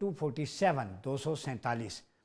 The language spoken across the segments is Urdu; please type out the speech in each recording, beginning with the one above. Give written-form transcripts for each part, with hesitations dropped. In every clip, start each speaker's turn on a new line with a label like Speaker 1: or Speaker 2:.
Speaker 1: 247।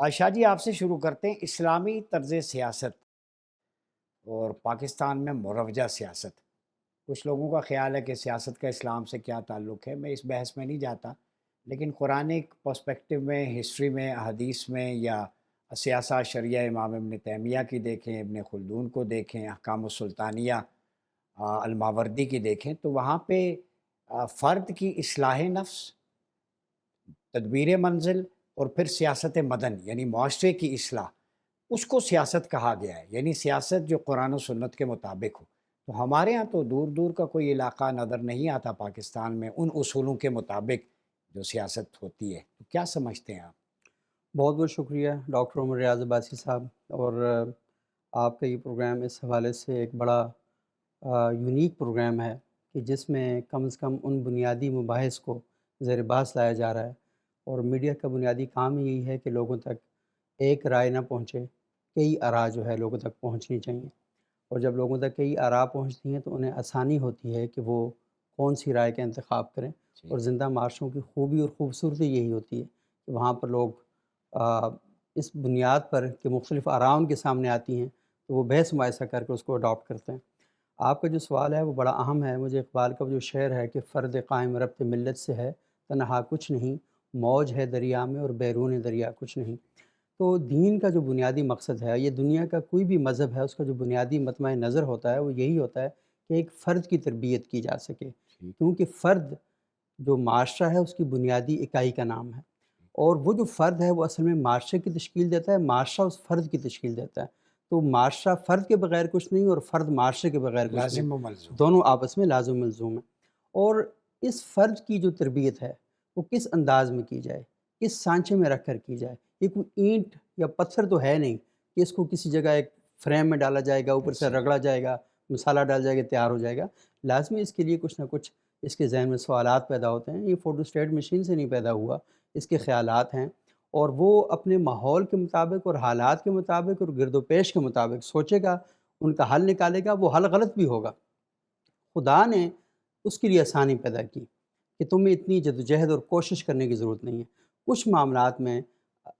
Speaker 1: شاہ جی آپ سے شروع کرتے ہیں، اسلامی طرز سیاست اور پاکستان میں مروجہ سیاست۔ کچھ لوگوں کا خیال ہے کہ سیاست کا اسلام سے کیا تعلق ہے، میں اس بحث میں نہیں جاتا، لیکن قرآنک پرسپیکٹو میں، ہسٹری میں، حدیث میں، یا سیاست شریعہ امام ابن تیمیہ کی دیکھیں، ابن خلدون کو دیکھیں، احکام السلطانیہ الماوردی کی دیکھیں، تو وہاں پہ فرد کی اصلاح نفس، تدبیر منزل، اور پھر سیاست مدن یعنی معاشرے کی اصلاح، اس کو سیاست کہا گیا ہے، یعنی سیاست جو قرآن و سنت کے مطابق ہو۔ تو ہمارے ہاں تو دور دور کا کوئی علاقہ نظر نہیں آتا پاکستان میں ان اصولوں کے مطابق جو سیاست ہوتی ہے، تو کیا سمجھتے ہیں آپ؟
Speaker 2: بہت بہت شکریہ ڈاکٹر عمر ریاض عباسی صاحب، اور آپ کا یہ پروگرام اس حوالے سے ایک بڑا یونیک پروگرام ہے کہ جس میں کم از کم ان بنیادی مباحث کو زیر بحث لایا جا رہا ہے، اور میڈیا کا بنیادی کام یہی ہے کہ لوگوں تک ایک رائے نہ پہنچے، کئی آراء جو ہے لوگوں تک پہنچنی چاہیے، اور جب لوگوں تک کئی آراء پہنچتی ہیں تو انہیں آسانی ہوتی ہے کہ وہ کون سی رائے کا انتخاب کریں،
Speaker 1: جی
Speaker 2: اور زندہ معاشروں کی خوبی اور خوبصورتی یہی ہوتی ہے کہ وہاں پر لوگ اس بنیاد پر کہ مختلف آراء ان کے سامنے آتی ہیں تو وہ بحث مباحثہ کر کے اس کو اڈاپٹ کرتے ہیں۔ آپ کا جو سوال ہے وہ بڑا اہم ہے۔ مجھے اقبال کا جو شعر ہے کہ فرد قائم ربط ملت سے ہے تنہا کچھ نہیں، موج ہے دریا میں اور بیرون دریا کچھ نہیں۔ تو دین کا جو بنیادی مقصد ہے، یہ دنیا کا کوئی بھی مذہب ہے، اس کا جو بنیادی مطمع نظر ہوتا ہے وہ یہی ہوتا ہے کہ ایک فرد کی تربیت کی جا سکے،
Speaker 1: ٹھیک
Speaker 2: کیونکہ فرد جو معاشرہ ہے اس کی بنیادی اکائی کا نام ہے، اور وہ جو فرد ہے وہ اصل میں معاشرے کی تشکیل دیتا ہے، معاشرہ اس فرد کی تشکیل دیتا ہے۔ تو معاشرہ فرد کے بغیر کچھ نہیں، اور فرد معاشرے کے بغیر کچھ نہیں،
Speaker 1: لازم و ملزوم۔
Speaker 2: دونوں آپس میں لازم ملزوم ہیں۔ اور اس فرد کی جو تربیت ہے وہ کس انداز میں کی جائے، کس سانچے میں رکھ کر کی جائے، یہ کوئی اینٹ یا پتھر تو ہے نہیں کہ اس کو کسی جگہ ایک فریم میں ڈالا جائے گا، اوپر سے
Speaker 1: صحیح۔
Speaker 2: رگڑا جائے گا، مسالہ ڈال جائے گا، تیار ہو جائے گا۔ لازمی اس کے لیے کچھ نہ کچھ اس کے ذہن میں سوالات پیدا ہوتے ہیں۔ یہ فوٹو اسٹیٹ مشین سے نہیں پیدا ہوا، اس کے خیالات ہیں، اور وہ اپنے ماحول کے مطابق اور حالات کے مطابق اور گرد و پیش کے مطابق سوچے گا، ان کا حل نکالے گا، وہ حل غلط بھی ہوگا۔ خدا نے اس کے لیے آسانی پیدا کی کہ تمہیں اتنی جدوجہد اور کوشش کرنے کی ضرورت نہیں ہے۔ کچھ معاملات میں،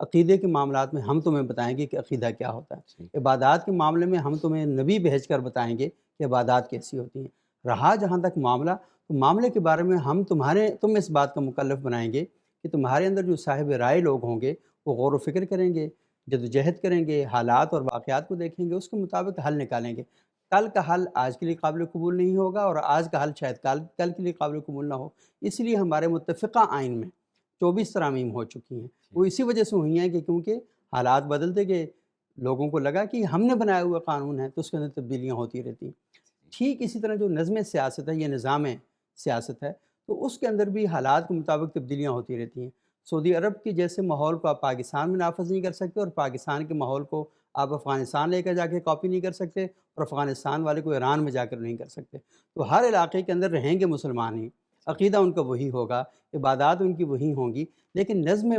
Speaker 2: عقیدے کے معاملات میں ہم تمہیں بتائیں گے کہ عقیدہ کیا ہوتا
Speaker 1: صحیح۔
Speaker 2: ہے، عبادات کے معاملے میں ہم تمہیں نبی بھیج کر بتائیں گے کہ عبادات کیسی ہوتی ہیں۔ رہا جہاں تک معاملہ، تو معاملے کے بارے میں ہم تم اس بات کا مکلف بنائیں گے کہ تمہارے اندر جو صاحب رائے لوگ ہوں گے وہ غور و فکر کریں گے، جدوجہد کریں گے، حالات اور واقعات کو دیکھیں گے، اس کے مطابق حل نکالیں گے۔ کل کا حل آج کے لیے قابل قبول نہیں ہوگا، اور آج کا حل شاید کل کے لیے قابل قبول نہ ہو۔ اس لیے ہمارے متفقہ آئین میں 24 ترامیم ہو چکی ہیں، وہ اسی وجہ سے ہوئی ہیں کہ کیونکہ حالات بدلتے گئے، لوگوں کو لگا کہ ہم نے بنایا ہوا قانون ہے تو اس کے اندر تبدیلیاں ہوتی رہتی ہیں۔ ٹھیک اسی طرح جو نظم سیاست ہے، یہ نظام سیاست ہے، تو اس کے اندر بھی حالات کے مطابق تبدیلیاں ہوتی رہتی ہیں۔ سعودی عرب کے جیسے ماحول کو آپ پاکستان میں نافذ نہیں کر سکتے، اور پاکستان کے ماحول کو آپ افغانستان لے کر جا کے کاپی نہیں کر سکتے، اور افغانستان والے کو ایران میں جا کر نہیں کر سکتے۔ تو ہر علاقے کے اندر رہیں گے مسلمان ہی، عقیدہ ان کا وہی ہوگا، عبادات ان کی وہی ہوں گی، لیکن نظم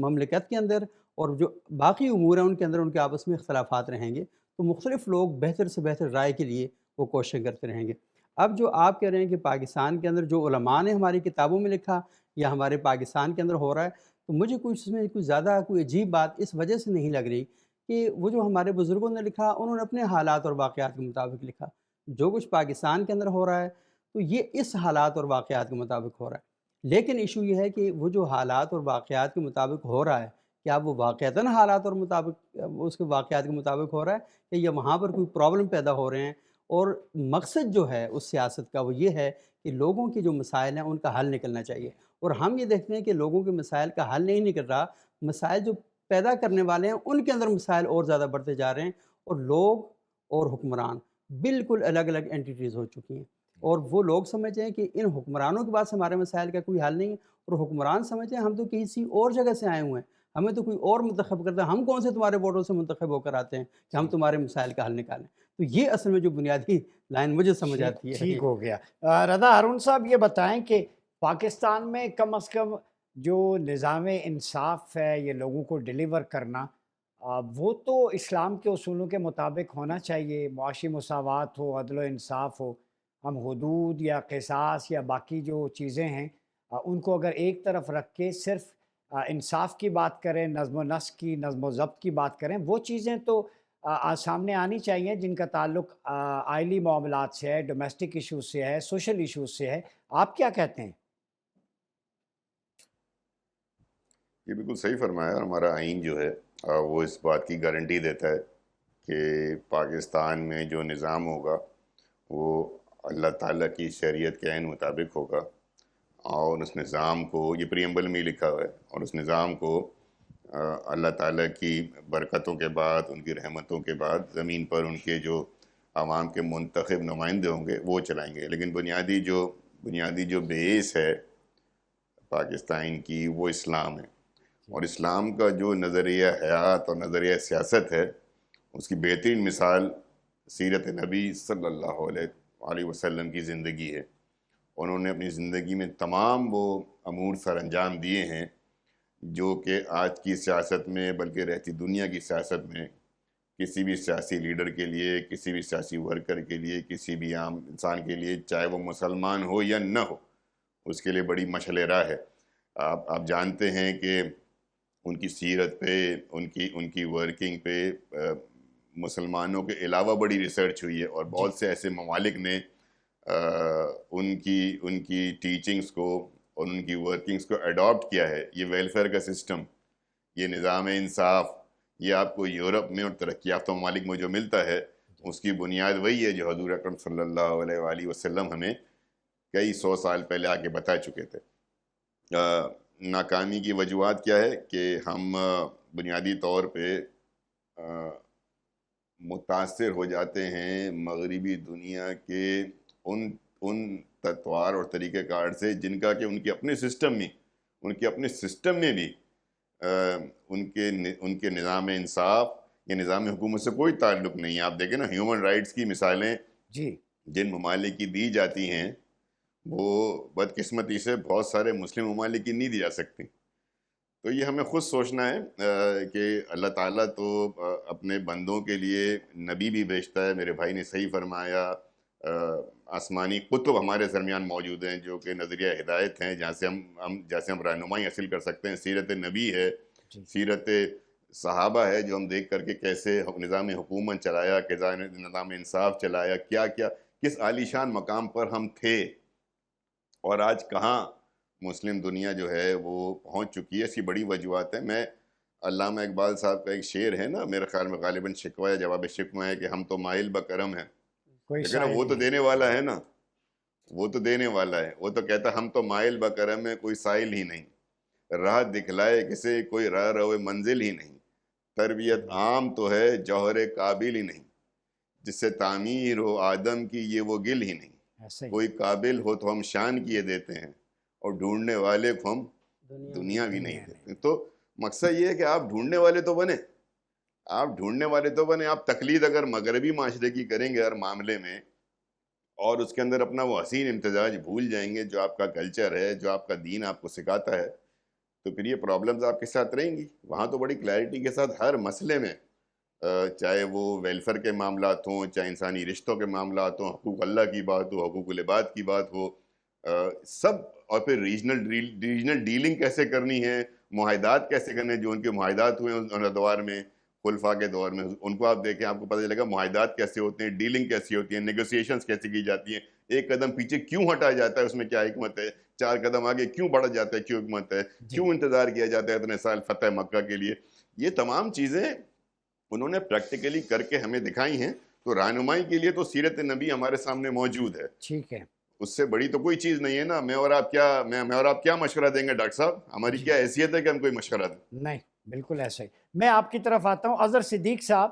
Speaker 2: مملکت کے اندر اور جو باقی امور ہیں ان کے اندر ان کے آپس میں اختلافات رہیں گے، تو مختلف لوگ بہتر سے بہتر رائے کے لیے وہ کوششیں کرتے رہیں گے۔ اب جو آپ کہہ رہے ہیں کہ پاکستان کے اندر جو علماء نے ہماری کتابوں میں لکھا یا ہمارے پاکستان کے اندر ہو رہا ہے، تو مجھے کچھ اس میں کوئی زیادہ کوئی عجیب بات اس وجہ سے نہیں لگ رہی کہ وہ جو ہمارے بزرگوں نے لکھا انہوں نے اپنے حالات اور واقعات کے مطابق لکھا۔ جو کچھ پاکستان کے اندر ہو رہا ہے تو یہ اس حالات اور واقعات کے مطابق ہو رہا ہے، لیکن ایشو یہ ہے کہ وہ جو حالات اور واقعات کے مطابق ہو رہا ہے، کیا وہ واقعتاً حالات اور مطابق اس کے واقعات کے مطابق ہو رہا ہے، کہ یا وہاں پر کوئی پرابلم پیدا ہو رہے ہیں؟ اور مقصد جو ہے اس سیاست کا وہ یہ ہے کہ لوگوں کے جو مسائل ہیں ان کا حل نکلنا چاہیے، اور ہم یہ دیکھتے ہیں کہ لوگوں کے مسائل کا حل نہیں نکل رہا، مسائل جو پیدا کرنے والے ہیں ان کے اندر مسائل اور زیادہ بڑھتے جا رہے ہیں، اور لوگ اور حکمران بالکل الگ الگ اینٹیٹیز ہو چکی ہیں، اور وہ لوگ سمجھتے ہیں کہ ان حکمرانوں کے پاس ہمارے مسائل کا کوئی حل نہیں ہے، اور حکمران سمجھتے ہیں ہم تو کسی اور جگہ سے آئے ہوئے ہیں، ہمیں تو کوئی اور منتخب کرتا ہے، ہم کون سے تمہارے ووٹوں سے منتخب ہو کر آتے ہیں کہ ہم تمہارے مسائل کا حل نکالیں۔ تو یہ اصل میں جو بنیادی لائن مجھے سمجھ
Speaker 1: ٹھیک
Speaker 2: آتی ہے۔
Speaker 1: ٹھیک ہو گیا۔ رضا ہارون صاحب یہ بتائیں کہ پاکستان میں کم از کم جو نظام انصاف ہے، یہ لوگوں کو ڈیلیور کرنا، وہ تو اسلام کے اصولوں کے مطابق ہونا چاہیے، معاشی مساوات ہو، عدل و انصاف ہو۔ ہم حدود یا قصاص یا باقی جو چیزیں ہیں، ان کو اگر ایک طرف رکھ کے صرف انصاف کی بات کریں، نظم و نسق کی، نظم و ضبط کی بات کریں، وہ چیزیں تو سامنے آنی چاہیے جن کا تعلق آئلی معاملات سے ہے، ڈومیسٹک ایشوز سے ہے، سوشل ایشوز سے ہے۔ آپ کیا کہتے ہیں؟
Speaker 3: یہ بالکل صحیح فرمایا، اور ہمارا آئین جو ہے وہ اس بات کی گارنٹی دیتا ہے کہ پاکستان میں جو نظام ہوگا وہ اللہ تعالیٰ کی شریعت کے عین مطابق ہوگا، اور اس نظام کو، یہ پریمبل میں ہی لکھا ہوا ہے، اور اس نظام کو اللہ تعالیٰ کی برکتوں کے بعد، ان کی رحمتوں کے بعد زمین پر ان کے جو عوام کے منتخب نمائندے ہوں گے وہ چلائیں گے۔ لیکن بنیادی جو بیس ہے پاکستان کی وہ اسلام ہے، اور اسلام کا جو نظریہ حیات اور نظریہ سیاست ہے اس کی بہترین مثال سیرت نبی صلی اللہ علیہ وسلم کی زندگی ہے۔ انہوں نے اپنی زندگی میں تمام وہ امور سر انجام دیے ہیں جو کہ آج کی سیاست میں، بلکہ رہتی دنیا کی سیاست میں، کسی بھی سیاسی لیڈر کے لیے، کسی بھی سیاسی ورکر کے لیے، کسی بھی عام انسان کے لیے، چاہے وہ مسلمان ہو یا نہ ہو، اس کے لیے بڑی مشعل راہ ہے۔ آپ جانتے ہیں کہ ان کی سیرت پہ، ان کی ورکنگ پہ مسلمانوں کے علاوہ بڑی ریسرچ ہوئی ہے، اور
Speaker 1: جی
Speaker 3: بہت سے ایسے ممالک نے ان کی ٹیچنگز کو اور ان کی ورکنگز کو اڈاپٹ کیا ہے۔ یہ ویلفیئر کا سسٹم، یہ نظام انصاف، یہ آپ کو یورپ میں اور ترقی یافتہ ممالک میں جو ملتا ہے، اس کی بنیاد وہی ہے جو حضور اکرم صلی اللہ علیہ وآلہ وسلم ہمیں کئی 100 سال پہلے آ کے بتا چکے تھے۔ ناکامی کی وجوہات کیا ہے کہ ہم بنیادی طور پہ متاثر ہو جاتے ہیں مغربی دنیا کے ان تطوار اور طریقہ کار سے جن کا کہ ان کے اپنے سسٹم میں بھی ان کے نظام انصاف یا نظام حکومت سے کوئی تعلق نہیں ہے۔ آپ دیکھیں نا، ہیومن رائٹس کی مثالیں
Speaker 1: جی
Speaker 3: جن ممالک کی دی جاتی ہیں وہ بدقسمتی سے بہت سارے مسلم ممالک کی نہیں دی جا سکتی۔ تو یہ ہمیں خود سوچنا ہے کہ اللہ تعالیٰ تو اپنے بندوں کے لیے نبی بھی بھیجتا ہے۔ میرے بھائی نے صحیح فرمایا، آسمانی کتب ہمارے درمیان موجود ہیں جو کہ نظریہ ہدایت ہیں، جیسے ہم رہنمائی حاصل کر سکتے ہیں۔ سیرت نبی ہے،
Speaker 1: جی
Speaker 3: سیرت صحابہ ہے، جو ہم دیکھ کر کے کیسے نظام حکومت چلایا، کیسا نظام انصاف چلایا، کیا کس عالیشان مقام پر ہم تھے، اور آج کہاں مسلم دنیا جو ہے وہ پہنچ چکی ہے۔ اس کی بڑی وجوہات ہیں۔ میں علامہ اقبال صاحب کا ایک شعر ہے نا، میرے خیال میں غالباً شکوہ یا جواب شکوہ ہے، کہ ہم تو مائل بکرم ہیں،
Speaker 1: کوئی
Speaker 3: لیکن
Speaker 1: سائل
Speaker 3: وہ تو
Speaker 1: نہیں۔
Speaker 3: دینے والا ہے نا، وہ تو دینے والا ہے۔ وہ تو کہتا ہے ہم تو مائل بکرم ہیں، کوئی سائل ہی نہیں، راہ دکھلائے کسے کوئی راہ روئے منزل ہی نہیں، تربیت عام تو ہے جوہر قابل ہی نہیں، جس سے تعمیر ہو آدم کی یہ وہ گل ہی نہیں،
Speaker 1: ایسے ہی
Speaker 3: کوئی قابل ہو تو ہم شان کیے دیتے ہیں، اور ڈھونڈنے والے کو ہم دنیا بھی نہیں
Speaker 1: دنیا
Speaker 3: دیتے۔ تو مقصد یہ ہے کہ آپ ڈھونڈنے والے تو بنے، آپ تقلید اگر مغربی معاشرے کی کریں گے ہر معاملے میں، اور اس کے اندر اپنا وہ حسین امتزاج بھول جائیں گے جو آپ کا کلچر ہے، جو آپ کا دین آپ کو سکھاتا ہے، تو پھر یہ پرابلمز آپ کے ساتھ رہیں گی۔ وہاں تو بڑی کلیئرٹی کے ساتھ ہر مسئلے میں، چاہے وہ ویلفیئر کے معاملات ہوں، چاہے انسانی رشتوں کے معاملات ہوں، حقوق اللہ کی بات ہو، حقوق العباد کی بات ہو، سب، اور پھر ریجنل ڈیلنگ کیسے کرنی ہے، معاہدات کیسے کرنے ہیں، جو ان کے معاہدات ہوئے ان ادوار میں، خلفاء کے دور میں، ان کو آپ دیکھیں، آپ کو پتہ چلے گا معاہدات کیسے ہوتے ہیں، ڈیلنگ کیسی ہوتی ہے، نیگوسیشنز کیسے کی جاتی ہیں، ایک قدم پیچھے کیوں ہٹا جاتا ہے، اس میں کیا حکمت ہے، 4 قدم آگے کیوں بڑھا جاتا ہے، کیوں حکمت ہے،
Speaker 1: جی
Speaker 3: کیوں انتظار کیا جاتا ہے اتنے سال فتح مکہ کے لیے۔ یہ تمام چیزیں انہوں نے پریکٹیکلی کر کے ہمیں دکھائی ہیں۔ تو رہنمائی کے لیے تو سیرت نبی ہمارے سامنے موجود ہے،
Speaker 1: ٹھیک ہے۔
Speaker 3: اس سے بڑی تو کوئی چیز نہیں ہے نا۔ میں اور آپ کیا مشورہ دیں گے ڈاکٹر صاحب؟ ہماری
Speaker 1: جی
Speaker 3: کیا حیثیت ہے کہ ہم کوئی مشورہ دیں؟
Speaker 1: نہیں، بالکل ایسا ہی۔ میں آپ کی طرف آتا ہوں، اظہر صدیق صاحب،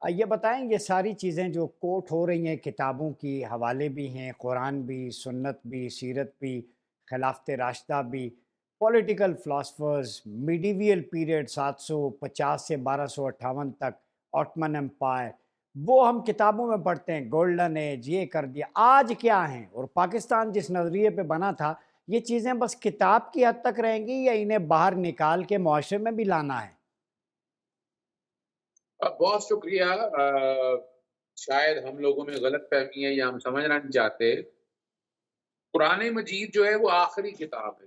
Speaker 1: یہ بتائیں یہ ساری چیزیں جو کوٹ ہو رہی ہیں، کتابوں کی حوالے بھی ہیں، قرآن بھی، سنت بھی، سیرت بھی، خلافت راشدہ بھی، پولیٹیکل فلاسفرز، میڈیویل پیریڈ 750 سے 1258 تک، آٹمن امپائر، وہ ہم کتابوں میں پڑھتے ہیں، گولڈن ایج، یہ کر دیا۔ آج کیا ہیں؟ اور پاکستان جس نظریے پہ بنا تھا، یہ چیزیں بس کتاب کی حد تک رہیں گی یا انہیں باہر نکال کے معاشرے میں بھی لانا ہے؟
Speaker 4: بہت شکریہ۔ شاید ہم لوگوں میں غلط فہمی ہے یا ہم سمجھنا نہیں چاہتے۔ قرآن مجید جو ہے وہ آخری کتاب ہے،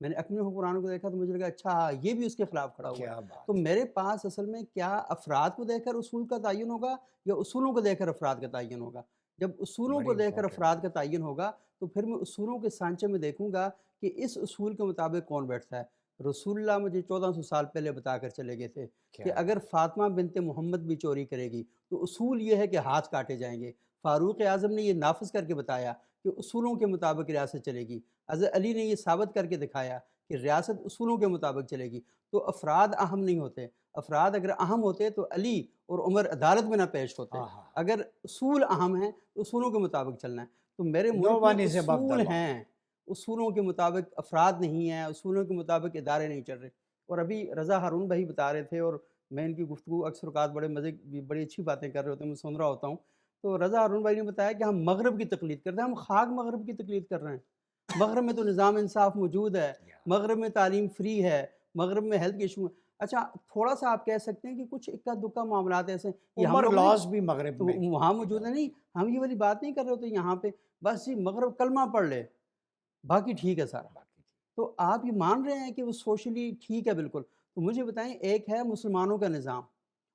Speaker 2: میں نے اپنے حکمرانوں کو دیکھا تو مجھے لگا اچھا ہاں یہ بھی اس کے خلاف کھڑا ہوا ہے.
Speaker 1: کیا بات.
Speaker 2: تو میرے پاس اصل میں کیا افراد کو دیکھ کر اصول کا تعین ہوگا یا اصولوں کو دیکھ کر افراد کا تعین ہوگا؟ جب اصولوں کو
Speaker 1: بڑی
Speaker 2: دیکھ کر
Speaker 1: امپورٹنٹ
Speaker 2: افراد
Speaker 1: بات.
Speaker 2: کا تعین ہوگا تو پھر میں اصولوں کے سانچے میں دیکھوں گا کہ اس اصول کے مطابق کون بیٹھتا ہے. رسول اللہ مجھے 1400 سال پہلے بتا کر چلے گئے تھے کہ
Speaker 1: کیا
Speaker 2: اگر
Speaker 1: بات.
Speaker 2: فاطمہ بنت محمد بھی چوری کرے گی تو اصول یہ ہے کہ ہاتھ کاٹے جائیں گے. فاروق اعظم نے یہ نافذ کر کے بتایا کہ اصولوں کے مطابق ریاست چلے گی. حضرت علی نے یہ ثابت کر کے دکھایا کہ ریاست اصولوں کے مطابق چلے گی. تو افراد اہم نہیں ہوتے. افراد اگر اہم ہوتے تو علی اور عمر عدالت میں نہ پیش ہوتے.
Speaker 1: ہاں ہاں.
Speaker 2: اگر اصول اہم ہیں تو اصولوں کے مطابق چلنا ہے. تو میرے
Speaker 1: نو
Speaker 2: ملک میں
Speaker 1: ون از ابو دا
Speaker 2: اصول
Speaker 1: لا.
Speaker 2: ہیں، اصولوں کے مطابق افراد نہیں ہیں، اصولوں کے مطابق ادارے نہیں چل رہے. اور ابھی رضا ہارون بھائی بتا رہے تھے، اور میں ان کی گفتگو اکثر اوقات بڑے مزے بڑی اچھی باتیں کر رہے ہوتے ہیں، میں سن رہا ہوتا ہوں. تو رضا ہارون بھائی نے بتایا کہ ہم مغرب کی تقلید کرتے ہیں. ہم خاک مغرب کی تقلید کر رہے ہیں. مغرب میں تو نظام انصاف موجود ہے، مغرب میں تعلیم فری ہے، مغرب میں ہیلتھ کے ایشو. اچھا تھوڑا سا آپ کہہ سکتے ہیں کہ کچھ اکا دکا معاملات ایسے ہیں یہ ہم
Speaker 1: عمر
Speaker 2: لوگ
Speaker 1: لاز
Speaker 2: نہیں
Speaker 1: بھی مغرب
Speaker 2: تو
Speaker 1: میں.
Speaker 2: وہاں موجود ہے. نہیں ہم یہ والی بات نہیں کر رہے ہوتے یہاں پہ. بس جی مغرب کلمہ پڑھ لے باقی ٹھیک ہے سارا. تو آپ یہ مان رہے ہیں کہ وہ سوشلی ٹھیک ہے بالکل. تو مجھے بتائیں، ایک ہے مسلمانوں کا نظام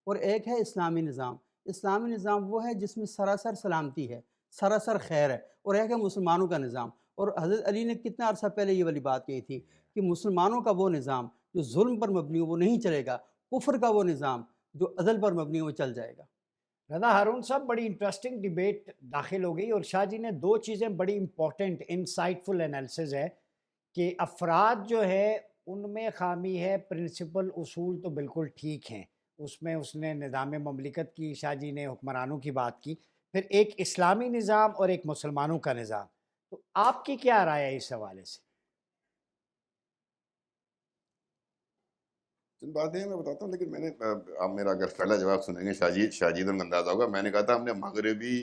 Speaker 2: اور ایک ہے اسلامی نظام. اسلامی نظام وہ ہے جس میں سراسر سلامتی ہے، سراسر خیر ہے، اور ایک ہے مسلمانوں کا نظام. اور حضرت علی نے کتنا عرصہ پہلے یہ والی بات کہی تھی کہ مسلمانوں کا وہ نظام جو ظلم پر مبنی ہو وہ نہیں چلے گا، کفر کا وہ نظام جو عدل پر مبنی ہو وہ چل جائے گا.
Speaker 1: رضا ہارون صاحب، بڑی انٹرسٹنگ ڈیبیٹ داخل ہو گئی، اور شاہ جی نے دو چیزیں بڑی امپورٹنٹ انسائٹ فل انالیسز ہے کہ افراد جو ہے ان میں خامی ہے. پرنسپل اصول تو بالکل ٹھیک ہیں، اس میں اس نے نظام مملکت کی، شاہ جی نے حکمرانوں کی بات کی، پھر ایک اسلامی نظام اور ایک مسلمانوں کا نظام. تو آپ کی کیا رائے ہے اس حوالے سے؟
Speaker 3: چند باتیں ہیں میں بتاتا ہوں، لیکن میں نے آپ میرا اگر پہلا جواب سنیں گے شاجید ان کا اندازہ ہوگا. میں نے کہا تھا ہم نے مغربی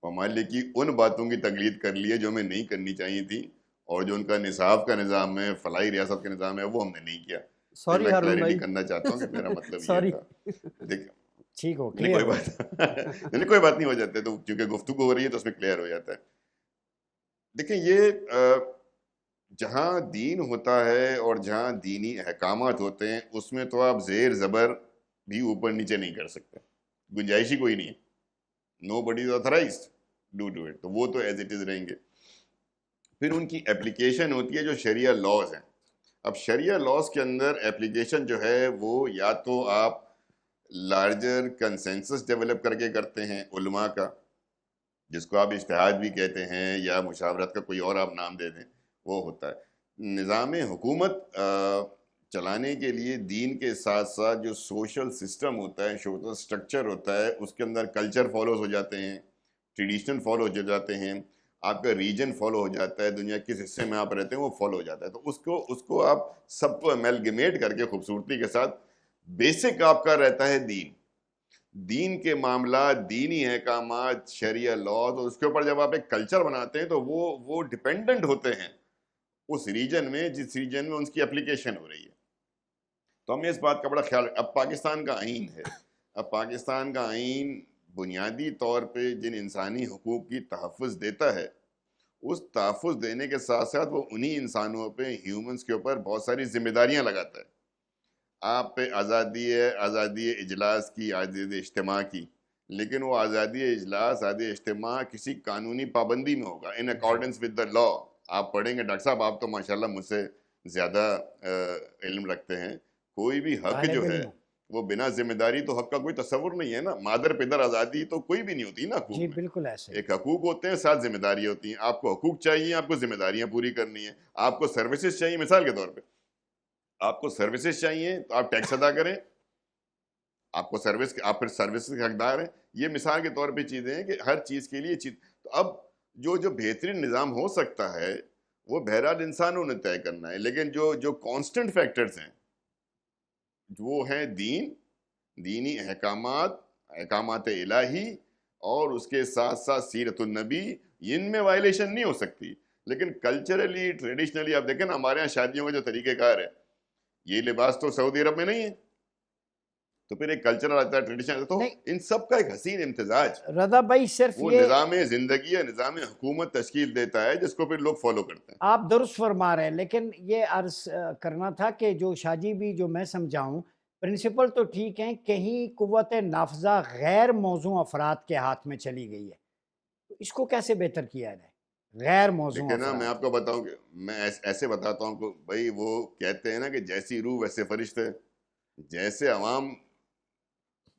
Speaker 3: ممالک کی ان باتوں کی تقلید کر لی ہے جو ہمیں نہیں کرنی چاہیے تھی، اور جو ان کا نصاب کا نظام ہے، فلاحی ریاست کا نظام ہے، وہ ہم نے نہیں کیا.
Speaker 2: سوری
Speaker 3: میں
Speaker 2: ہارون
Speaker 3: کلیئرٹی
Speaker 2: بھائی،
Speaker 3: کرنا چاہتا ہوں کہ میرا مطلب یہ
Speaker 2: سوری.
Speaker 3: تھا. دیکھ
Speaker 1: ٹھیک ہو،
Speaker 3: نہیں
Speaker 1: کلیئر
Speaker 3: کوئی
Speaker 1: ہو.
Speaker 3: بات نہیں کوئی بات نہیں ہو جاتا ہے، تو کیونکہ گفتگو ہو رہی ہے تو اس میں کلیئر ہو جاتا ہے. دیکھیں یہ جہاں دین ہوتا ہے اور جہاں دینی احکامات ہوتے ہیں اس میں تو آپ زیر زبر بھی اوپر نیچے نہیں کر سکتے، گنجائش ہی کوئی نہیں ہے. نو بڈی از آتھرائزڈ ڈو ٹو اٹ، تو وہ تو ایز اٹ از رہیں گے. پھر ان کی اپلیکیشن ہوتی ہے جو شریعہ لاز ہیں. اب شریعہ لاز کے اندر اپلیکیشن جو ہے وہ یا تو آپ لارجر کنسنسس ڈیولپ کر کے کرتے ہیں علماء کا، جس کو آپ اجتہاد بھی کہتے ہیں یا مشاورت کا کوئی اور آپ نام دے دیں، وہ ہوتا ہے. نظام حکومت چلانے کے لیے دین کے ساتھ ساتھ جو سوشل سسٹم ہوتا ہے، سوشل سٹرکچر ہوتا ہے، اس کے اندر کلچر فالوز ہو جاتے ہیں، ٹریڈیشنل فالو ہو جاتے ہیں، آپ کا ریجن فالو ہو جاتا ہے، دنیا کس حصے میں آپ رہتے ہیں وہ فالو ہو جاتا ہے. تو اس کو آپ سب کو امیلگمیٹ کر کے خوبصورتی کے ساتھ، بیسک آپ کا رہتا ہے دین کے معاملات، دینی احکامات، شریعہ لاز، اور اس کے اوپر جب آپ ایک کلچر بناتے ہیں تو وہ ڈیپینڈنٹ ہوتے ہیں اس ریجن میں جس ریجن میں ان کی اپلیکیشن ہو رہی ہے. تو ہمیں اس بات کا بڑا خیال. اب پاکستان کا آئین ہے، اب پاکستان کا آئین بنیادی طور پہ جن انسانی حقوق کی تحفظ دیتا ہے، اس تحفظ دینے کے ساتھ ساتھ وہ انہی انسانوں پہ، ہیومنز کے اوپر بہت ساری ذمہ داریاں لگاتا ہے. آپ پہ آزادی ہے، آزادی اجلاس کی، آزادی اجتماع کی، لیکن وہ آزادی اجلاس، آزادی اجتماع کسی قانونی پابندی میں ہوگا، ان اکارڈنس ود دا لا. آپ پڑھیں گے ڈاکٹر صاحب، آپ تو ماشاءاللہ مجھ سے زیادہ علم رکھتے ہیں. کوئی بھی حق جو
Speaker 1: طالب
Speaker 3: ہے
Speaker 1: علم.
Speaker 3: وہ بنا ذمہ داری تو حق کا کوئی تصور نہیں ہے نا. مادر پدر آزادی تو کوئی بھی نہیں ہوتی نا حقوق
Speaker 1: جی
Speaker 3: میں.
Speaker 1: بالکل ایسے ہی.
Speaker 3: ایک حقوق ہوتے ہیں، ساتھ ذمہ داری ہوتی ہیں. آپ کو حقوق چاہیے، آپ کو ذمہ داریاں پوری کرنی ہیں. آپ کو سروسز چاہیے، مثال کے طور پہ آپ کو سروسز چاہیے تو آپ ٹیکس ادا کریں. آپ کو آپ پھر سروسز کے حقدار ہیں. یہ مثال کے طور پہ چیزیں ہیں کہ ہر چیز کے لیے چیز. تو اب جو بہترین نظام ہو سکتا ہے وہ بہرحال انسانوں نے طے کرنا ہے، لیکن جو کانسٹنٹ فیکٹرز ہیں وہ ہیں دینی احکامات، احکامات الہی، اور اس کے ساتھ ساتھ سیرت النبی. ان میں وائلیشن نہیں ہو سکتی. لیکن کلچرلی، ٹریڈیشنلی آپ دیکھیں نا، ہمارے یہاں شادیوں کا جو طریقہ کار ہے، یہ لباس تو سعودی عرب میں نہیں ہے. تو پھر ایک کلچر آتا ہے، ٹریڈیشن آتا ہے، تو
Speaker 1: نہیں
Speaker 3: ان سب کا ایک حسین امتزاج
Speaker 1: رضا بھائی صرف
Speaker 3: وہ
Speaker 1: یہ
Speaker 3: نظام زندگی یا نظام حکومت تشکیل دیتا ہے جس کو پھر لوگ فالو کرتے ہیں۔
Speaker 1: آپ درست فرما رہے ہیں، لیکن یہ عرض کرنا تھا کہ جو شاہ جی بھی جو میں سمجھاؤں پرنسپل تو ٹھیک ہیں، کہیں قوت نافذہ غیر موزوں افراد کے ہاتھ میں چلی گئی ہے، تو اس کو کیسے بہتر کیا جائے؟ غیر موزوں
Speaker 3: لیکن نا میں
Speaker 1: افراد
Speaker 3: آپ کو بتاؤں کہ میں ایسے بتاتا ہوں کہ بھائی وہ کہتے ہیں نا کہ جیسی روح ویسے فرشتے، جیسے عوام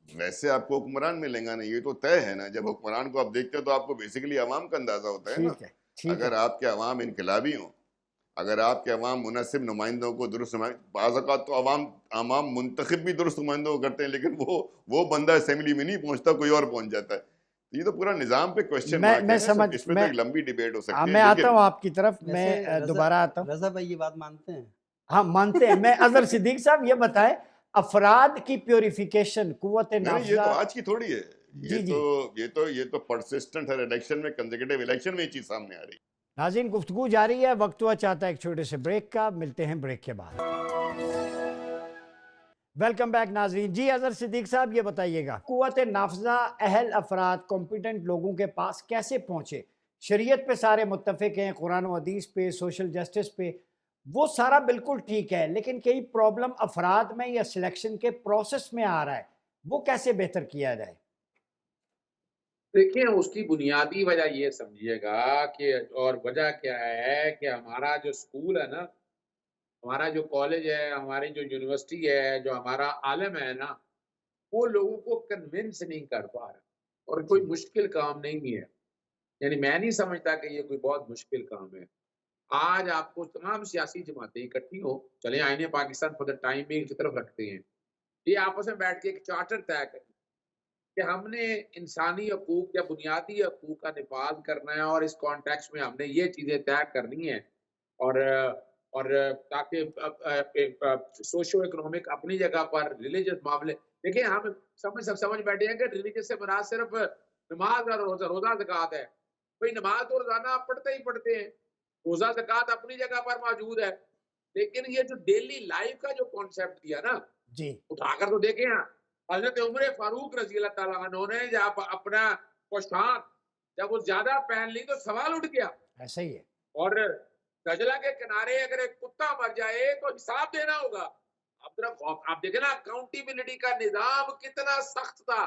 Speaker 3: ویسے آپ کو حکمران ملیں گا. نہیں، یہ تو طے ہے نا. جب حکمران کو آپ دیکھتے ہیں تو آپ کو بیسیکلی عوام کا اندازہ ہوتا ہے نا.
Speaker 1: ٹھیک ہے ٹھیک ہے
Speaker 3: اگر آپ کے عوام انقلابی ہوں، اگر آپ کے عوام مناسب نمائندوں کو درست بعض اوقات تو عوام منتخب بھی درست نمائندوں کو کرتے ہیں، لیکن وہ بندہ اسمبلی میں نہیں پہنچتا، کوئی اور پہنچ جاتا ہے. یہ تو پورا نظام پہ کوشچن مارک ہے
Speaker 1: میں
Speaker 3: نا.
Speaker 1: سمجھ
Speaker 3: اس پہ تو ایک لمبی ڈیبیٹ ہو سکتی ہے.
Speaker 1: میں آتا
Speaker 3: لیکن
Speaker 1: ہوں آپ کی طرف، میں
Speaker 2: ویسے
Speaker 1: دوبارہ آتا ہوں.
Speaker 2: رضا بھائی یہ بات مانتے ہیں؟
Speaker 1: ہاں مانتے ہیں. میں اظہر صدیق صاحب یہ بتائیں، افراد کی پیوریفیکیشن قوت
Speaker 3: نہیں، یہ
Speaker 1: نافذہ.
Speaker 3: تو آج کی تھوڑی ہے.
Speaker 1: جی جی
Speaker 3: یہ تو پرسسٹنٹ ہر الیکشن میں، کنزیکٹیو الیکشن میں یہ چیز سامنے آ رہی ہے.
Speaker 1: ناظرین گفتگو جاری ہے، وقت ہوا چاہتا ہے ایک چھوٹے سے بریک کا. ملتے ہیں بریک کے بعد. ویلکم بیک ناظرین. جی اظہر صدیق صاحب یہ بتائیے گا، قوت نافذہ اہل افراد کمپیٹنٹ لوگوں کے پاس کیسے پہنچے؟ شریعت پہ سارے متفق ہیں، قرآن و حدیث پہ، سوشل جسٹس پہ، وہ سارا بالکل ٹھیک ہے، لیکن کئی پرابلم افراد میں یا سلیکشن کے پروسیس میں آ رہا ہے، وہ کیسے بہتر کیا جائے؟
Speaker 4: دیکھیں اس کی بنیادی وجہ یہ سمجھیے گا کہ، اور وجہ کیا ہے کہ ہمارا جو اسکول ہے نا، ہمارا جو کالج ہے، ہماری جو یونیورسٹی ہے، جو ہمارا عالم ہے نا، وہ لوگوں کو کنونس نہیں کر پا رہا. اور کوئی مشکل کام نہیں ہے، یعنی میں نہیں سمجھتا کہ یہ کوئی بہت مشکل کام ہے. آج آپ کو تمام سیاسی جماعتیں اکٹھی ہو، چلیں آئین پاکستان فور دا ٹائم بھی کی طرف رکھتے ہیں، یہ آپس میں بیٹھ کے ایک چارٹر طے کریں کہ ہم نے انسانی حقوق یا بنیادی حقوق کا نفاذ کرنا ہے، اور اس کانٹیکس میں ہم نے یہ چیزیں طے کرنی ہیں. اور تاکہ سوشو اکنامک اپنی جگہ پر، ریلیجس معاملے، دیکھیں ہم سمجھ بیٹھے ہیں کہ ریلیجس سے مراد صرف نماز اور روزہ زکوٰۃ ہے. بھئی نماز اور روزانہ آپ پڑھتے ہی پڑھتے ہیں، روزہ زکوٰۃ اپنی جگہ پر موجود ہے، لیکن یہ جو ڈیلی لائف کا جو کانسیپٹ دیا نا،
Speaker 1: جی
Speaker 4: اٹھا کر تو دیکھیں. حضرت عمر فاروق رضی اللہ تعالیٰ عنہ نے جب اپنا پوشاک جب وہ زیادہ پہن لی تو سوال اٹھ گیا.
Speaker 1: ایسا ہی ہے.
Speaker 4: اور دجلہ کے کنارے اگر ایک کتا مر جائے تو حساب دینا ہوگا. آپ دیکھیں نا اکاؤنٹیبلٹی کا نظام کتنا سخت تھا.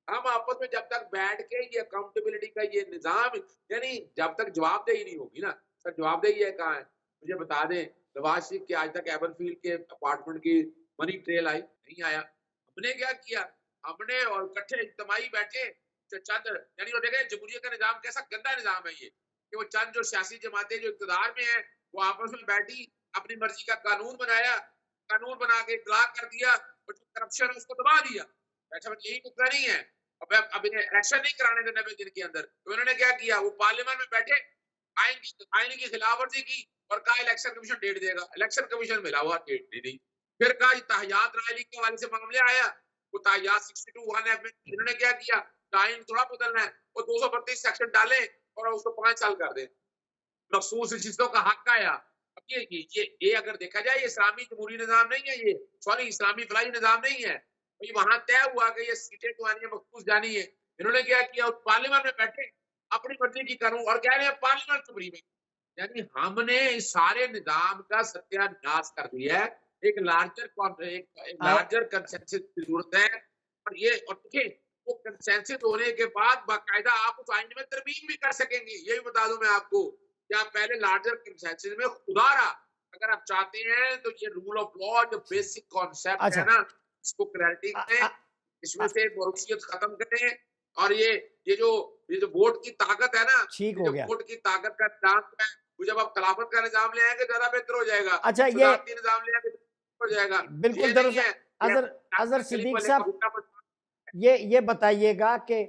Speaker 4: ہم آپس میں جب تک بیٹھ کے یہ اکاؤنٹیبلٹی کا یہ نظام، یعنی جب تک جواب دہی نہیں ہوگی نا. سر جواب دہی ہے کہاں ہے؟ مجھے بتا دیں. نواز شریف کے آج تک ایون فیلڈ کے اپارٹمنٹ کی منی ٹریل آئی نہیں آیا. ہم نے کیا کیا؟ ہم نے اور اکٹھے اجتماعی بیٹھے چند، یعنی وہ دیکھیں جمہوریت کا نظام کیسا گندا نظام ہے یہ، کہ وہ چند جو سیاسی جماعتیں جو اقتدار میں ہیں وہ آپس میں بیٹھی، اپنی مرضی کا قانون بنایا، قانون بنا کے اطلاق کر دیا، اور جو کرپشن ہے اس کو دبا دیا. ایسا یہی مسئلہ نہیں ہے. اب انہیں الیکشن نہیں کرانے تھے 90 دن کے اندر، تو انہوں نے کیا کیا؟ وہ پارلیمنٹ میں بیٹھے، آئین کی خلاف ورزی کی اور کہا الیکشن کمیشن ڈیٹ دے گا. الیکشن کمیشن ملا ہوا ڈیٹ نہیں دی. پھر کہا تحیات رائے لیگ کے حوالے سے معاملے آیا، وہ تحیات 62(1) میں انہوں نے کیا کیا؟ آئین تھوڑا بدلنا ہے، وہ 232 سیکشن ڈالیں اور اس کو 5 سال کر دیں. مخصوص چیزوں کا حق آیا. اب یہ اگر دیکھا جائے یہ اسلامی جمہوری نظام نہیں ہے، یہ سوری اسلامی فلاحی نظام نہیں ہے. وہاں طے ہوا کہ یہ سیٹیں تو آنی ہے، مخصوص جانی ہے. انہوں نے کیا کیا؟ پارلیمنٹ میں بیٹھے اپنی مرضی کی کروں اور کہہ رہے ہیں پارلیمنٹ سپریم ہے. یعنی ہم نے اس سارے نظام کا ستیہ ناش کر دیا ہے. ایک لارجر کنسنسس کی ضرورت ہے. اور دیکھیں وہ کنسنسس ہونے کے بعد باقاعدہ آپ اس آئین میں ترمیم بھی کر سکیں گے. یہ بھی بتا دوں میں آپ کو کہ آپ پہلے لارجر کنسنسس میں خدا رہا اگر آپ چاہتے ہیں تو یہ رول آف لا جو بیسک کانسیپٹ ہے نا، اس کو کلیئرٹی کریں، اس میں سے موروثیت ختم کریں. اور یہ جو ووٹ کی طاقت ہے نا، جو ووٹ کی طاقت کا نظام ہے، وہ جب آپ خلافت کا نظام لے آئیں گے زیادہ بہتر ہو جائے گا.
Speaker 1: اچھا
Speaker 4: صدارتی نظام لے آئیں گے ہو جائے گا.
Speaker 1: بالکل درست. اظہر صدیق صاحب یہ بتائیے گا کہ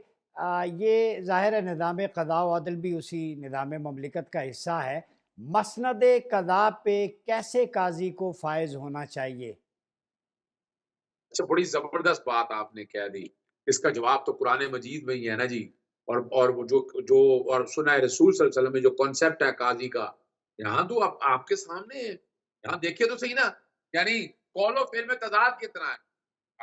Speaker 1: یہ ظاہر ہے نظام قضاء و عدل بھی اسی نظام مملکت کا حصہ ہے. مسند قضاء پہ کیسے قاضی کو فائز ہونا چاہیے؟
Speaker 4: اچھا بڑی زبردست بات آپ نے کہہ دی. اس کا جواب تو قرآن مجید میں ہی ہے نا جی. اور جو اور سنہ رسول صلی اللہ علیہ وسلم میں جو کانسیپٹ ہے قاضی کا، یہاں تو آپ کے سامنے ہے. یہاں دیکھیے تو صحیح نا، یعنی قول و فعل میں تضاد کتنا ہے.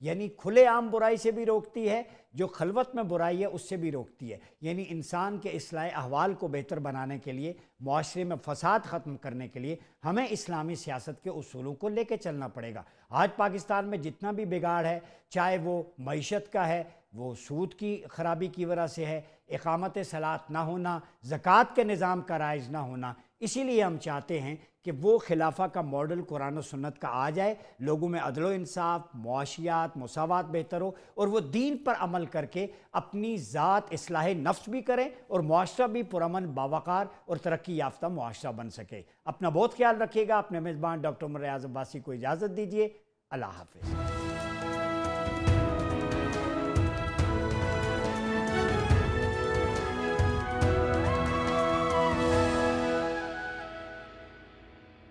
Speaker 1: یعنی کھلے عام برائی سے بھی روکتی ہے، جو خلوت میں برائی ہے اس سے بھی روکتی ہے۔ یعنی انسان کے اصلاح احوال کو بہتر بنانے کے لیے، معاشرے میں فساد ختم کرنے کے لیے ہمیں اسلامی سیاست کے اصولوں کو لے کے چلنا پڑے گا۔ آج پاکستان میں جتنا بھی بگاڑ ہے، چاہے وہ معیشت کا ہے، وہ سود کی خرابی کی وجہ سے ہے، اقامت صلاۃ نہ ہونا، زکوٰۃ کے نظام کا رائج نہ ہونا، اسی لیے ہم چاہتے ہیں کہ وہ خلافہ کا ماڈل قرآن و سنت کا آ جائے، لوگوں میں عدل و انصاف، معاشیات، مساوات بہتر ہو، اور وہ دین پر عمل کر کے اپنی ذات اصلاح نفس بھی کریں اور معاشرہ بھی پرامن، باوقار اور ترقی یافتہ معاشرہ بن سکے۔ اپنا بہت خیال رکھیے گا۔ اپنے میزبان ڈاکٹر عمر ریاض عباسی کو اجازت دیجیے۔ اللہ حافظ۔